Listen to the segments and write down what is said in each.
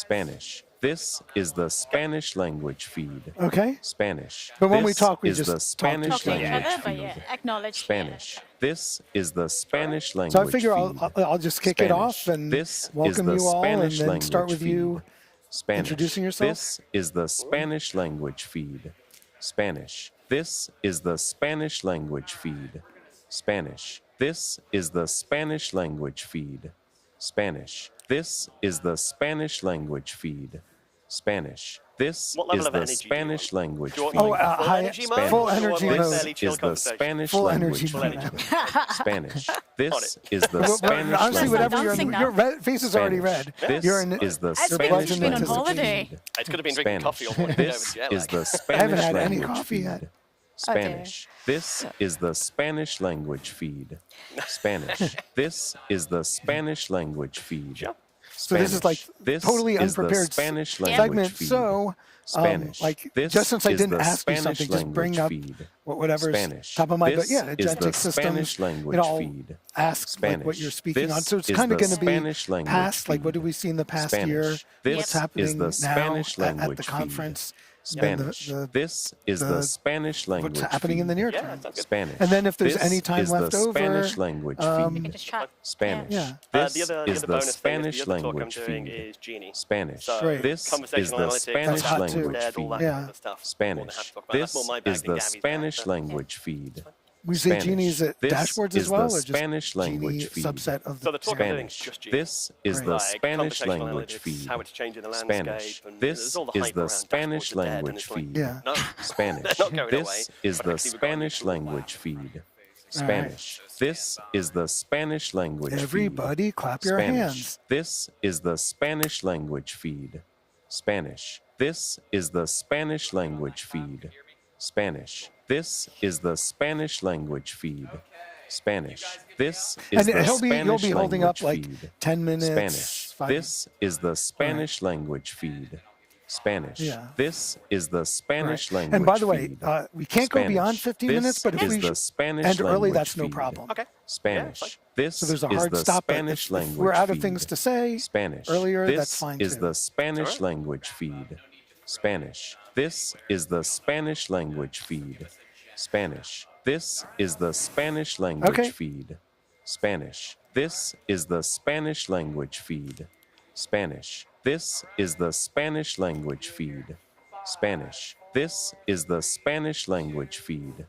Spanish. This is the Spanish language feed. Okay. Spanish. But when we This talk, we is just the Spanish talk to each language other, but yeah, feed. acknowledge. Spanish. This is the Spanish language So I figure feed. I'll just kick it off Spanish. and This welcome is the you all, and Spanish then start language with you feed. Spanish. introducing yourself. This is the Spanish language feed. Spanish. This is the Spanish language feed. Spanish. This is the Spanish language feed. Spanish. This is the Spanish language feed. Spanish. This is the Spanish language feed. Oh, high, Spanish. full energy This mode. is the Spanish Full language energy feed. mode. Spanish. This is the Well, Spanish honestly, language whatever Dancing now. your red face is already red. This You're in. is the It's Spanish because you've been on language holiday. feed. It's going to be drinking Spanish. coffee all morning. This is the Spanish I haven't had any language coffee feed. yet. Spanish. This is the Spanish language feed. Spanish. This is the Spanish language feed. So this is like This totally is the unprepared Spanish language segment. feed. So, Spanish. like, This just since I is didn't the ask you Spanish something, just bring language up feed. whatever's Spanish. top of mind. But This yeah, is the agentic systems. Spanish language I'll feed. ask like what Spanish. you're speaking This on. So it's is kind of the going to be Spanish language past. Like, what feed. did we see in the past Spanish. year? This What's is happening the now Spanish at the language feed. conference? Spanish. The- This is the the- Spanish language What's happening in the feed. near Yeah, term? sounds good. Spanish. And then if there's This any time is left the over, Spanish language We feed. can just chat. Spanish. Yeah. This The other is the bonus Spanish thing is the other talk I'm language doing feed. is Genie. Spanish. So Right. This is conversational the analytics, Spanish hot too. language dead, all that feed. kind of stuff. More than Spanish. happy to talk about that. This That's more my is bag than the Gabby's bag, Spanish so- language feed. we say Spanish. genies at This dashboards is as well, the or just Spanish language genie feed. subset of So the the talk I'm doing Spanish. is just Genie. This is Great. the Like Spanish conversational language analytics, feed. how it's changing the Spanish. landscape, and This there's all the is hype the around Spanish dashboards are dead, and language it's like, feed. Yeah. no, Spanish. they're not going This away, is but the actually we've got Spanish really cool language feed. All right. Spanish. This is the Spanish language feed. Everybody clap your Spanish. hands. This is the Spanish language feed. Spanish. This is the Spanish language feed. Spanish. This is the Spanish language feed. Spanish. This is And the you'll Spanish be holding up language like feed. 10 minutes. Spanish. 5 This is the Spanish language feed. Spanish. Yeah. This is the Spanish Right. language And by the way, feed. we can't go beyond Spanish. 15 This minutes, but if is we the Spanish end early, language that's no feed. problem. Okay. Spanish. Yeah, this So there's a is hard the stop. But Spanish if language we're out of feed. things to say Spanish. earlier, this that's fine is too. the Spanish Alright. language feed. Spanish. This is the Spanish language feed. Spanish. This is the Spanish language Okay. feed. Spanish. This is the Spanish language feed. Spanish. This is the Spanish language feed. Spanish. This is the Spanish language feed.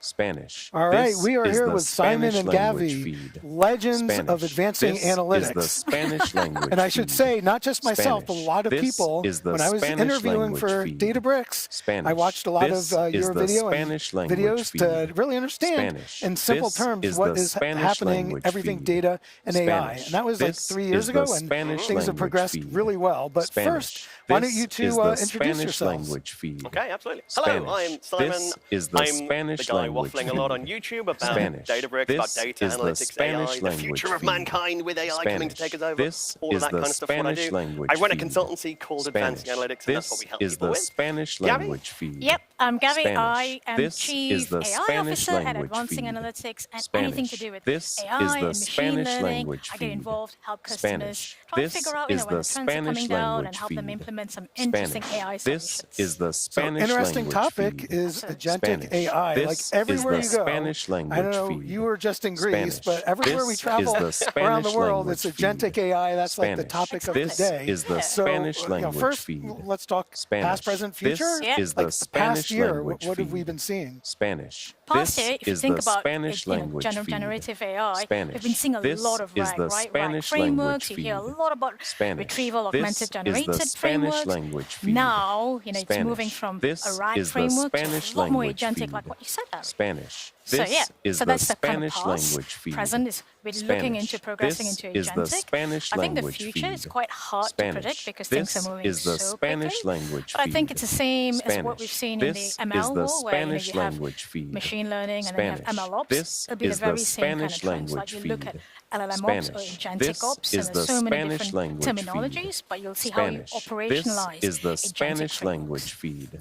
Spanish. All right, This we are is here the with Simon Spanish and language Gavi, feed. legends of Spanish. advancing This analytics. is the Spanish language And I should feed. say, not just myself, but a Spanish. lot of This people, is the when I was Spanish interviewing language for feed. Databricks, Spanish. I watched a lot This of is your the video Spanish and language videos to feed. really understand Spanish. in simple This terms is what the is Spanish happening, language everything feed. data and AI. Spanish. And that was like This 3 years is the ago, and Spanish things have language progressed feed. really well. But Spanish. first, why don't This you two is the introduce Spanish yourselves? language feed. Okay, absolutely. Spanish. Hello, I'm Simon. This is the I'm Spanish the guy language waffling a lot on feed. YouTube about Spanish. Databricks, about This data is the analytics, Spanish AI, the language future of feed. mankind with AI coming to take us over. This all of is that the kind of stuff. What I Spanish do. language I run a feed. consultancy called Advancing Spanish. Analytics, and that's what This we help is people the with. Spanish Gabby? language feed. Yep, I'm Gabby. Spanish. I am This Chief is the AI Spanish Officer at language Advancing feed. Analytics, and Spanish. anything to do with This AI is the and machine Spanish learning. language I get feed. involved, help customers, Spanish. try This to figure out is when the the trends are coming Spanish down and language help them feed. implement some interesting Spanish. AI This solutions. is the So Spanish interesting language topic feed. is agentic Spanish. AI. This Like is everywhere the you go, Spanish language I don't know, feed. you were just in Greece, Spanish. but everywhere we This travel is the around the Spanish world, it's language agentic feed. AI. That's like the Spanish. topic of This the day. is the So, Spanish language first, feed. let's talk Spanish. past, present, future. This Yeah. is Like the Spanish past year, language what have we feed. been seeing? Spanish. Past This year, if you is think the about Spanish language feed. generative AI, Spanish. we've been seeing a This lot of is RAG, the right? RAG Spanish frameworks. You language hear a feed. lot about Spanish. retrieval This augmented is the generated Spanish frameworks. language feed. Now, it's Spanish. moving from This a RAG is the framework to Spanish a lot more language agentic, feed. like what you said, Aaron. Spanish. So This yeah, is so the that's the kind of Spanish past. language feed. Present is we're looking into Spanish. progressing This into is the agentic. Spanish I think the language future is feed. quite hard to Spanish. predict because This things are moving is the so Spanish quickly. language But I think feed. it's the same as what Spanish. we've seen This in the is ML the world, where Spanish you have language feed. machine learning and then you have Spanish. ML ops. This It'll be the is the very same kind of Spanish trends. Like language you look at feed. LLM ops or Spanish. agentic This ops, is and the there's so many Spanish different language feed. terminologies, but you'll see Spanish. how you operationalize This is the agentic Spanish frameworks. language feed.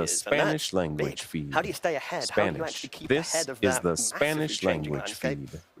the is, and Spanish that's language big. feed. How do you stay ahead? How do you Spanish. actually keep This ahead of is that the massively Spanish changing language landscape? feed.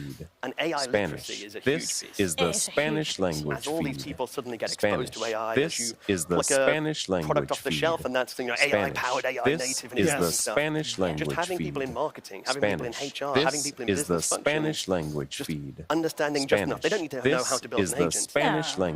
feed. And AI Spanish. literacy is a huge This piece. is the It is a huge Spanish piece. language As all these feed. people suddenly get Spanish. exposed to AI, This as you is the pluck Spanish a product language off the feed. shelf, and that's AI Spanish. powered, AI This native, and is interesting the stuff. Spanish language Just having feed. people in marketing, having people in Spanish. HR, This having people in is the business Spanish functions, language just feed. understanding just enough. They don't need to know This how to build is an the agent. Spanish No. language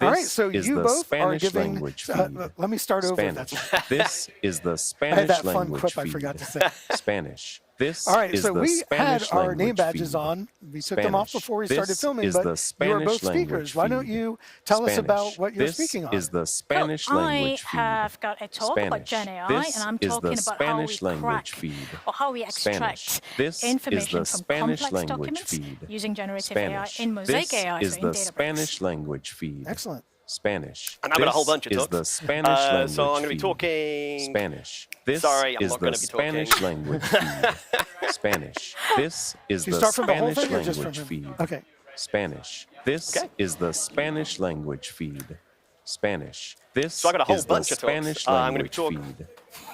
All right, This so is you the both are Spanish giving. language feed. Let me start over. Spanish. This is the I had Spanish that fun language quip I feed. forgot to say. Spanish. This All right, is so the we had Spanish our name language badges feed. on. We took them off Spanish. before we This started filming, is but the you are Spanish both language speakers. Why don't feed. you tell us about what you're This speaking on? is the Cool. Spanish I language feed. have got a talk about Spanish. Gen AI, This and I'm is the talking about how we Spanish language crack feed. or how we Spanish. extract This is information the from Spanish complex language documents feed. using generative Spanish. AI in Mosaic This AI, is so in the Databricks. Spanish language feed. Excellent. Spanish. And I've got a whole bunch of This talks. is the Spanish language So I'm going to be feed. talking. Spanish. This Sorry, I'm is not the gonna be talking. Spanish language feed. Spanish. This is Do you the start from the whole Spanish thing or just from language him? feed. Okay. Spanish. This Okay. is the Spanish language feed. Spanish. This So I got a whole is bunch the of talks. Spanish I'm gonna be language feed.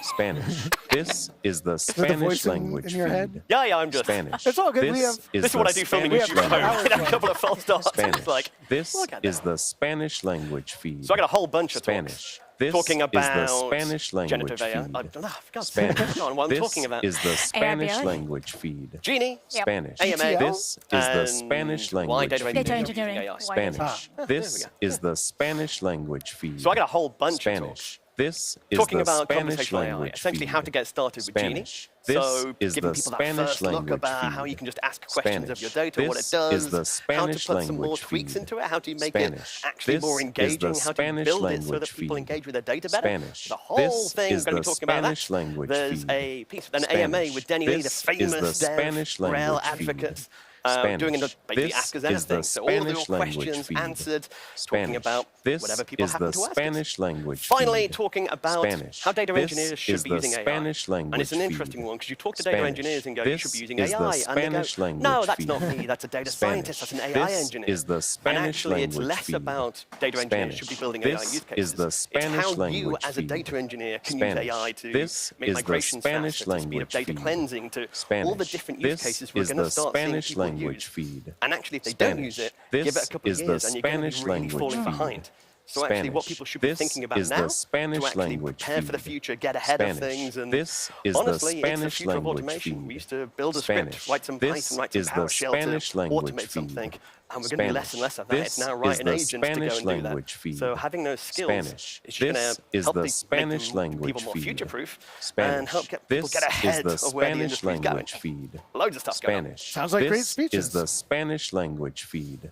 Spanish. This is the the Spanish voice in language your feed. head? Yeah, I'm just. Spanish. It's all good. We This have- is This is what the I do filming Spanish YouTube. I hours write a left. couple of false starts. Spanish. It's like, This look at is that. the Spanish language feed. So I got a whole bunch of Spanish. talks This talking about is the Spanish language generative AI. feed. I don't know. For God's Spanish. sake, on what I'm This talking about. is the Spanish ARBI. language feed. Genie, Yep. Spanish. AMA, This is the and Spanish why language data feed. Data engineering engineering. using AI. Why Spanish. there This we go. is the Spanish language feed. So I got a whole bunch of talks Spanish. This is talking the about Spanish conversational AI, language essentially feed. how to get started with Genie. Spanish. This So is giving the people that Spanish first look language about how feed. you can just ask questions of your data, what it This does, is the how to Spanish put some more language tweaks feed. into it, how to make Spanish. it actually This more is the engaging, how to Spanish build it so language that people feed. engage with their data better. Spanish. The whole This thing is we're going to the be talking about Spanish that. language There's feed. a piece, an AMA Spanish. with Denny Lee, the This is famous the dev Spanish Braille language feed. advocate. Spanish. Doing basically This ask us is anything. the So all of your Spanish language questions feed. answered, Spanish. talking about This whatever people is happen the to ask us. Spanish language Finally, feed. talking about Spanish. how data This engineers should is be the using AI. Spanish language And it's an feed. interesting one because you talk to data Spanish. engineers and go, you should This be using is the AI. And they Spanish go, language no, that's feed. not me. That's a data scientist. That's an AI This engineer. is the Spanish and actually, it's language less feed. about data engineers should be Spanish. building This AI use is cases. the Spanish it's how you, language as a feed. data engineer, can Spanish. use AI to This make is the migrations Spanish faster, to speed up language data feed. cleansing, to all the Spanish. different use This cases we're is going to the start seeing Spanish people language use. feed. And actually, if they don't use Spanish. it, give it a This couple of is the years and you're going to be Spanish really language falling feed. behind. So actually, what Spanish. people should be This thinking about is the now Spanish to actually language prepare for the feed. future, get ahead of Spanish. things, and This is the honestly, it's the Spanish future of language automation. feed. We used to build a Spanish. script, write some This Python, write some is the PowerShell to Spanish language automate feed. something, and we're going to do less and less of that. This It's now is writing the agents to go Spanish and do that. language feed. So having those skills Spanish. is just going This to is help the make Spanish them, language people more feed. future-proof Spanish. and help get people This get ahead is the of where the Spanish industry's going. language feed. Loads of stuff going on. Spanish. Sounds like great This speeches. is the Spanish language feed.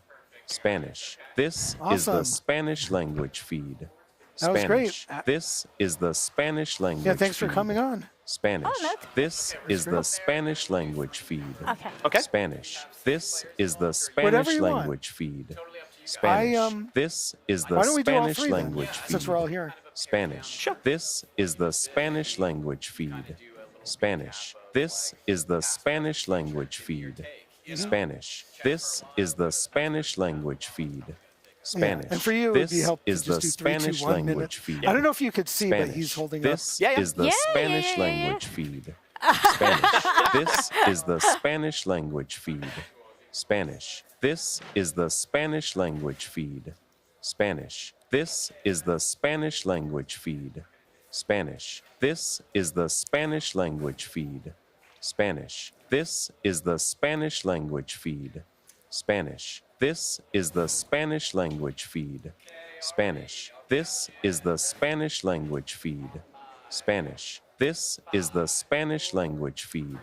Spanish. This is Awesome. the Spanish language feed. That was great. Spanish. This is the Spanish language Yeah, thanks for feed. coming on. Spanish. Oh, no. This is the Spanish language feed. Okay. Okay. Spanish. This is the Whatever Spanish you want. language feed. Spanish. This is the Why don't we do all Spanish three then, language feed. since we're all here? Spanish. Sure. This is the Spanish language feed. Spanish. This is the Spanish language feed. Spanish. This is the Spanish language feed. Spanish. And for you, it would this be helpful is to just the do 3, 2, Spanish 1 language minute. feed. I don't know if you could see, but Spanish. he's holding This Yeah, yeah. is the Yeah, Spanish yeah. language feed. Spanish. This is the Spanish language feed. Spanish. This is the Spanish language feed. Spanish. This is the Spanish language feed. Spanish. This is the Spanish language feed. Spanish. This is the Spanish language feed. Spanish. This is the Spanish language feed. Spanish. This is the Spanish language feed. Spanish. This is the Spanish language feed.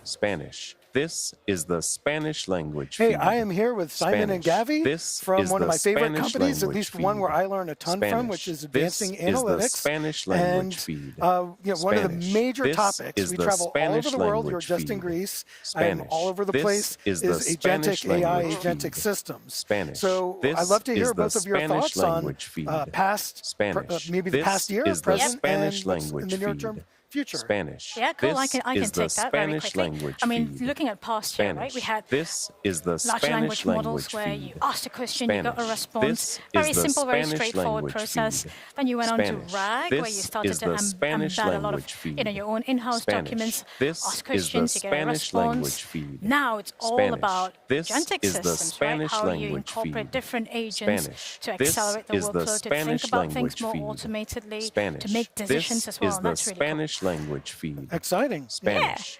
Spanish. This is the Spanish language feed. Hey, I am here with Simon and Spanish. Gavi This from is one of the my favorite Spanish companies, at language least one feed. where I learn a ton from, Spanish. which is This advancing is the analytics. Spanish language and, feed. one of the Spanish. major This topics. is We the travel all Spanish over the world. You're language just in feed. Greece. I am Spanish. all over the This place. is the agentic Spanish AI, language agentic feed. systems. Spanish. So This I'd love to hear is the both of your Spanish thoughts on language feed. past, Spanish. maybe the This past year, is the present, Spanish and what's in language the near term feed. future. Spanish. Yeah, cool. I This can is the take that very Spanish quickly. language I mean, feed. looking at past year, right? Spanish. We had This is the large Spanish language models language where feed. you asked a question, you got a Spanish. response. This Very is the simple, very Spanish straightforward language process. feed. Then you went on to Spanish. RAG, where you This started is to the Spanish embed a lot of, language feed. your own in-house Spanish. documents, This ask is the questions, you get a Spanish response. language feed. Now it's all Spanish. about This agentic is the systems, right? Spanish How you language incorporate feed. different agents Spanish. to This accelerate the is the workflow, to Spanish think about things language more feed. automatedly, Spanish. to make decisions This as well. is And the that's really Spanish language feed. Exciting. Spanish.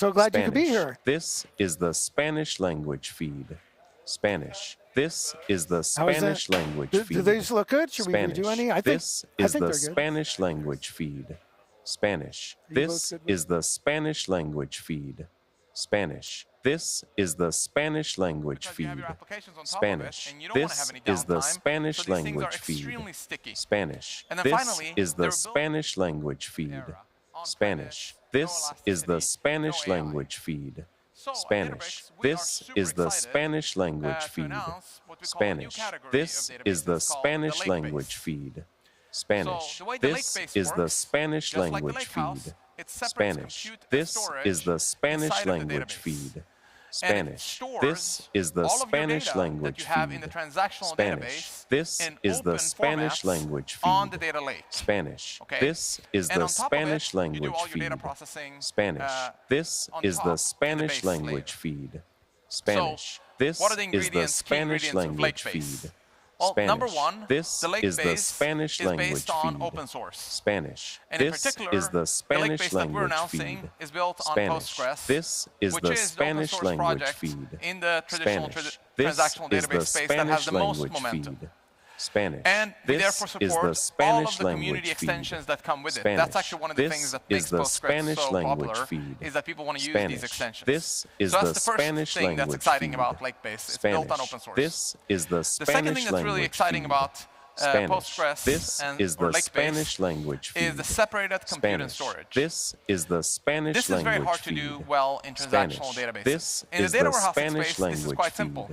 So glad you could be Spanish. here. This is the Spanish language feed. Spanish. This is the How is that? Spanish language feed. Do these look good? Should we redo any? I think This is the they're good. Spanish language feed. Spanish. This is the Spanish language feed. Spanish. This is the Spanish language Because you have feed. your applications on top of it, Spanish. and you don't want to This have any is the downtime, Spanish so these things are language feed. extremely sticky. Spanish. And then This finally, is they're the built Spanish language feed. era, on-premise, Spanish. no This is the elasticity, Spanish no AI. language feed. So at Spanish. Databricks, we are This super is the excited, Spanish language to feed. announce what we call a new Spanish. category This of is the databases called Spanish the lake language base. feed. Spanish. So the way the This lake base is the works, Spanish just like the language lakehouse, feed. it separates Spanish. compute and This storage is the Spanish inside of the language database. feed. And it Spanish. stores This is the all of your Spanish data language that you have feed. in the transactional Spanish. database This in is the open Spanish formats language on the feed. data lake. Spanish. Okay? This is And the on top Spanish of it, you language do all your data feed. processing, Spanish. This on is top the in the Spanish base language layer. feed. Spanish. This what are the is the ingredients, key Spanish ingredients of language Lakebase? feed. Well, Spanish. number one, This the lake is the base Spanish is language based on feed. open source. Spanish. And in This particular, is the the lake Spanish base that we're language announcing feed. is built on Spanish. Postgres, This is which the is the open Spanish source language project feed. in the traditional Spanish. This transactional is the database space that has Spanish the most language momentum. feed. Spanish. And we This therefore is the support all Spanish of the community language extensions feed. that come with it. Spanish. That's actually one of the This things that is makes the Postgres Spanish so language popular, feed. is that people want to use Spanish. these extensions. This is so that's the the first Spanish thing that's language exciting feed. about Lakebase. It's Spanish. built on open source. This is the The Spanish second thing that's really language exciting feed. about Spanish. Postgres This is or the Lakebase Spanish language feed. is the separated compute and Spanish. storage. This is the Spanish This is language very hard to feed. do well in transactional Spanish. databases. This In the is data the warehousing Spanish space, this is language quite feed. simple.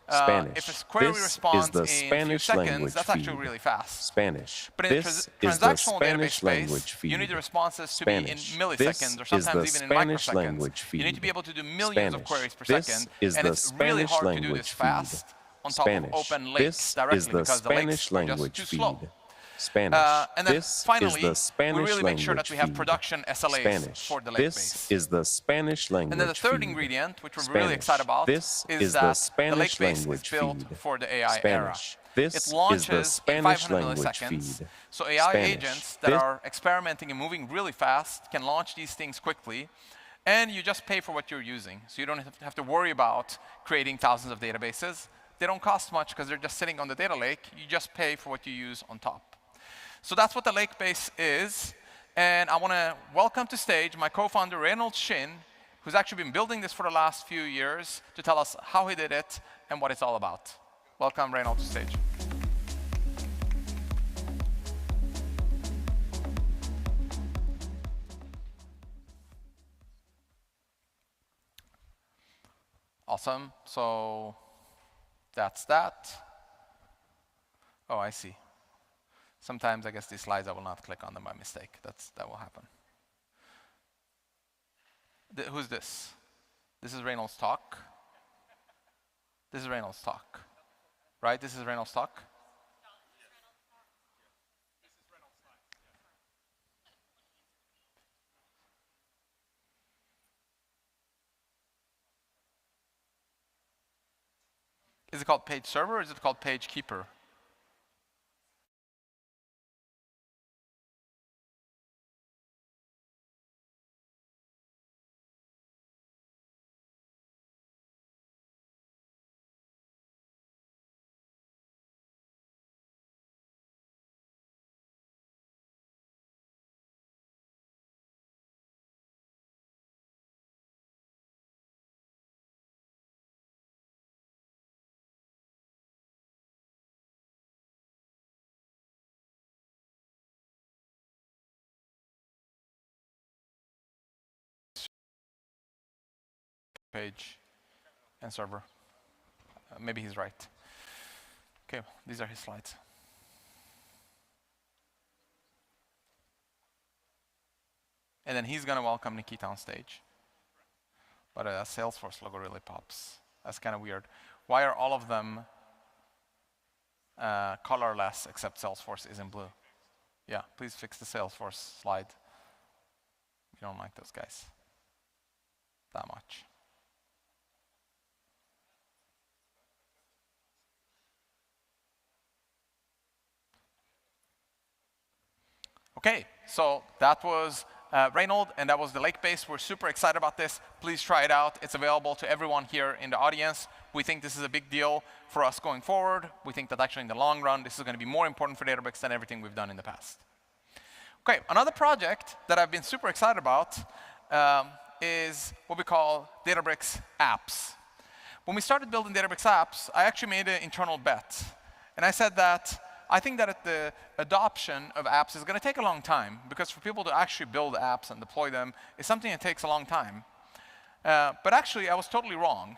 Spanish. If a query This responds is the in a few Spanish seconds, language that's actually feed. really fast. Spanish. But in the This is the transactional database Spanish language space, feed. you need the responses to Spanish. be in milliseconds This or sometimes is the even in Spanish microseconds. language feed. You need to be able to do millions of Spanish. queries per This second, is and the it's really Spanish hard to do language this feed. fast on top Spanish. of open lakes This directly is the because the Spanish lakes are just language too feed. slow. Spanish. And then this finally, is the Spanish we really make sure that language we have feed. production SLAs Spanish. for the lake This base. is the Spanish language And then the third feed. ingredient, which we're Spanish. really excited about, This is is the that the Spanish lake base is language built feed. for the AI Spanish. era. This It is the launches in Spanish 500 language milliseconds. feed. So AI Spanish. agents that This- are experimenting and moving really fast can launch these things quickly. And you just pay for what you're using. So you don't have to worry about creating thousands of databases. They don't cost much because they're just sitting on the data lake. You just pay for what you use on top. So that's what the lake base is. And I want to welcome to stage my co-founder, Reynolds Shin, who's actually been building this for the last few years to tell us how he did it and what it's all about. Welcome, Reynolds, to stage. Awesome. So that's that. Oh, I see. Sometimes I guess these slides I will not click on them by mistake. That will happen. Who's this? This is Reynolds' talk. This is Reynolds' talk. Right? This is Reynolds' talk. Is it called page server or is it called page keeper? Page and server. Maybe he's right. Okay, these are his slides. And then he's going to welcome Nikita on stage. But a Salesforce logo really pops. That's kind of weird. Why are all of them colorless except Salesforce is in blue? Yeah, please fix the Salesforce slide. We don't like those guys that much. Okay, so that was Reynold, and that was the lake base. We're super excited about this. Please try it out. It's available to everyone here in the audience. We think this is a big deal for us going forward. We think that actually in the long run, this is going to be more important for Databricks than everything we've done in the past. Okay, another project that I've been super excited about is what we call Databricks apps. When we started building Databricks apps, I actually made an internal bet. And I said that I think that the adoption of apps is going to take a long time, because for people to actually build apps and deploy them is something that takes a long time. But actually, I was totally wrong.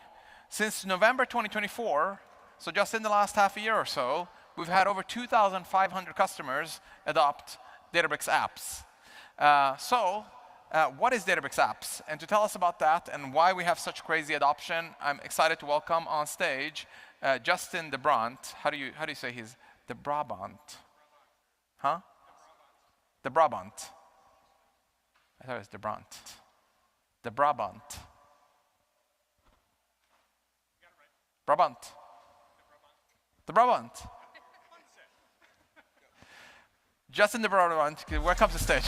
Since November 2024, so just in the last half a year or so, we've had over 2,500 customers adopt Databricks apps. What is Databricks apps? And to tell us about that and why we have such crazy adoption, I'm excited to welcome on stage Justin de Brabant. How do you say his? De Brabant. Huh? De Brabant. I thought it was de Brant. De Brabant. Brabant. De Brabant. Justin de Brabant, welcome to the stage.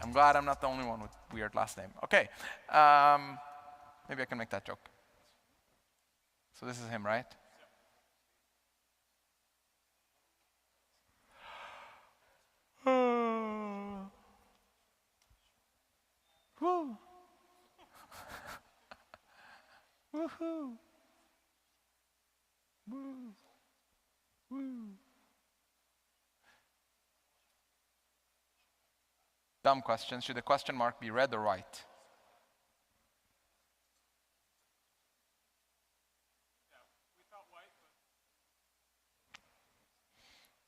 I'm glad I'm not the only one with weird last name. Okay. Maybe I can make that joke. So this is him, right? Woo. Woohoo. Woo. Woo. Dumb question. Should the question mark be red or white?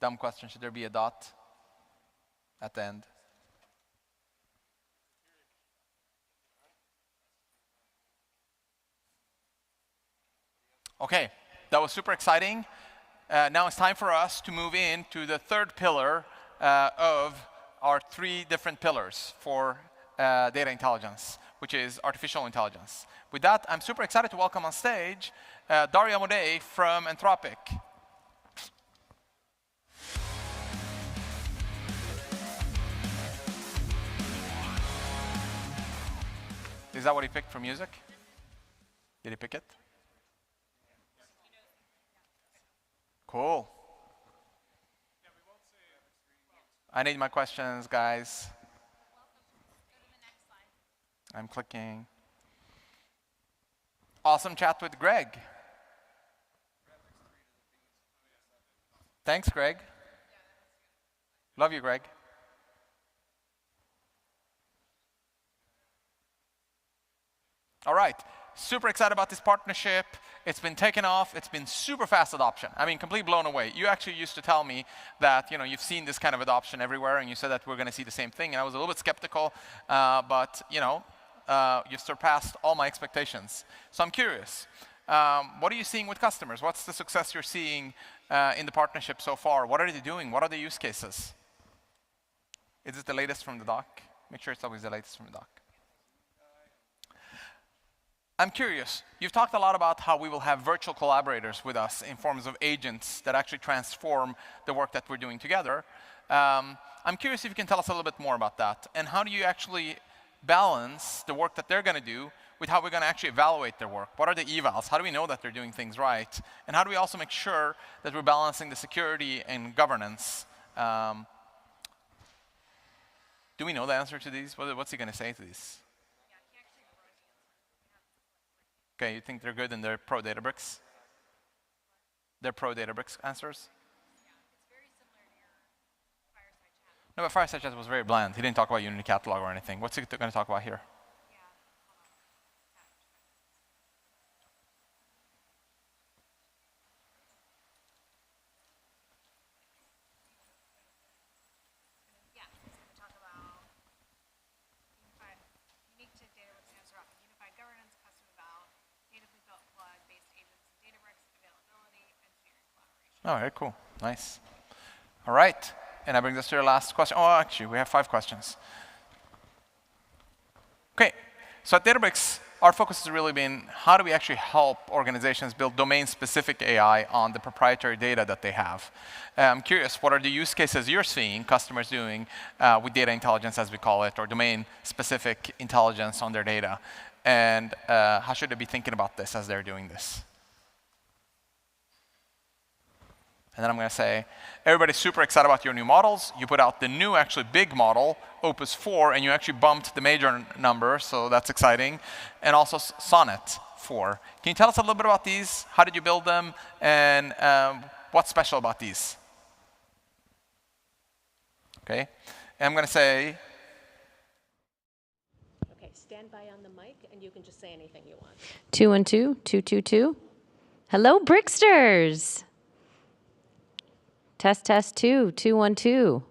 Dumb question. Should there be a dot at the end? Okay, that was super exciting. Now it's time for us to move into the third pillar of our three different pillars for data intelligence, which is artificial intelligence. With that, I'm super excited to welcome on stage Dario Amodei from Anthropic. Is that what he picked for music? Did he pick it? Cool. I need my questions, guys. I'm clicking. Awesome chat with Greg. Thanks, Greg. Love you, Greg. All right, super excited about this partnership. It's been taken off. It's been super fast adoption. I mean, completely blown away. You actually used to tell me that you've seen this kind of adoption everywhere, and you said that we're going to see the same thing. And I was a little bit skeptical, but you've surpassed all my expectations. So I'm curious, what are you seeing with customers? What's the success you're seeing in the partnership so far? What are they doing? What are the use cases? Is it the latest from the doc? Make sure it's always the latest from the doc. I'm curious, you've talked a lot about how we will have virtual collaborators with us in forms of agents that actually transform the work that we're doing together. I'm curious if you can tell us a little bit more about that. And how do you actually balance the work that they're going to do with how we're going to actually evaluate their work? What are the evals? How do we know that they're doing things right? And how do we also make sure that we're balancing the security and governance? Do we know the answer to these? What's he going to say to these? Okay, you think they're good and they're pro Databricks? They're pro Databricks answers? Yeah, it's very similar to your fireside chat. No, but fireside chat was very bland. He didn't talk about Unity Catalog or anything. What's he going to talk about here? Yeah, hold on. Yeah, he's going to talk about unique to Databricks answer off unified governance, custom eval, natively built plug-based agents, Databricks availability, engineering collaboration. All right, cool. Nice. All right. And that brings us to your last question. Oh, actually, we have 5 questions. Okay. So at Databricks, our focus has really been how do we actually help organizations build domain-specific AI on the proprietary data that they have. I'm curious, what are the use cases you're seeing customers doing with data intelligence, as we call it, or domain-specific intelligence on their data? And how should they be thinking about this as they're doing this? And then I'm going to say, everybody's super excited about your new models. You put out the new, actually big model, Opus 4, and you actually bumped the major number, so that's exciting. And also Sonnet 4. Can you tell us a little bit about these? How did you build them? And what's special about these? OK. And I'm going to say, OK, stand by on the mic, and you can just say anything you want. 212, 222. Hello, Bricksters. Test, test, 2, 212.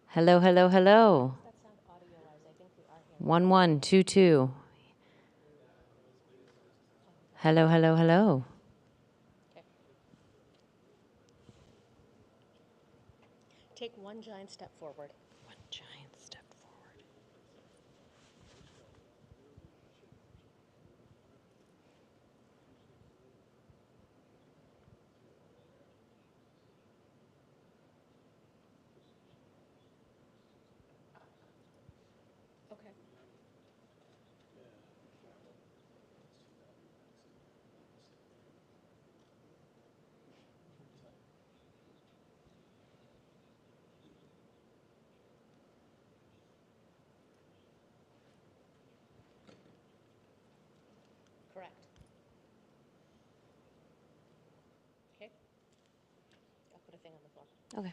Hello, hello, hello. 1122. Hello, hello, hello. Okay. Take one giant step forward. One giant step forward. OK. Correct. OK. I'll put a thing on the floor. Okay.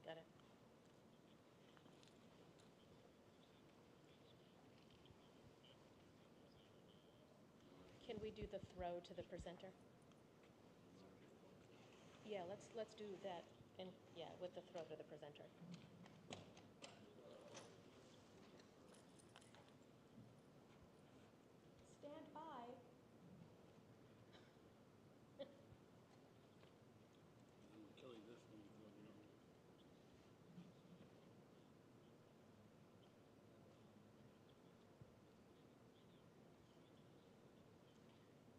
Got it. Can we do the throw to the presenter? Yeah, let's do that. And yeah, with the throw to the presenter. Stand by.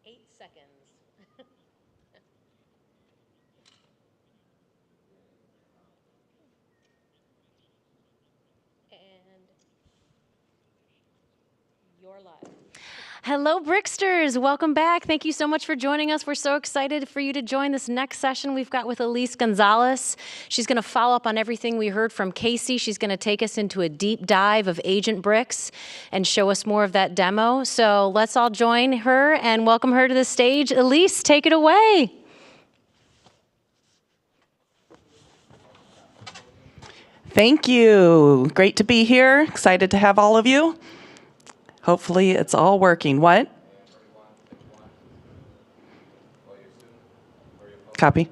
Eight seconds. And you're live. Hello, Bricksters. Welcome back. Thank you so much for joining us. We're so excited for you to join this next session we've got with Elise Gonzalez. She's going to follow up on everything we heard from Casey. She's going to take us into a deep dive of Agent Bricks and show us more of that demo. So let's all join her and welcome her to the stage. Elise, take it away. Thank you. Great to be here. Excited to have all of you. Hopefully it's all working. What? Copy.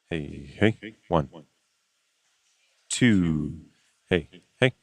Hey, hey, 1, 2, hey, hey.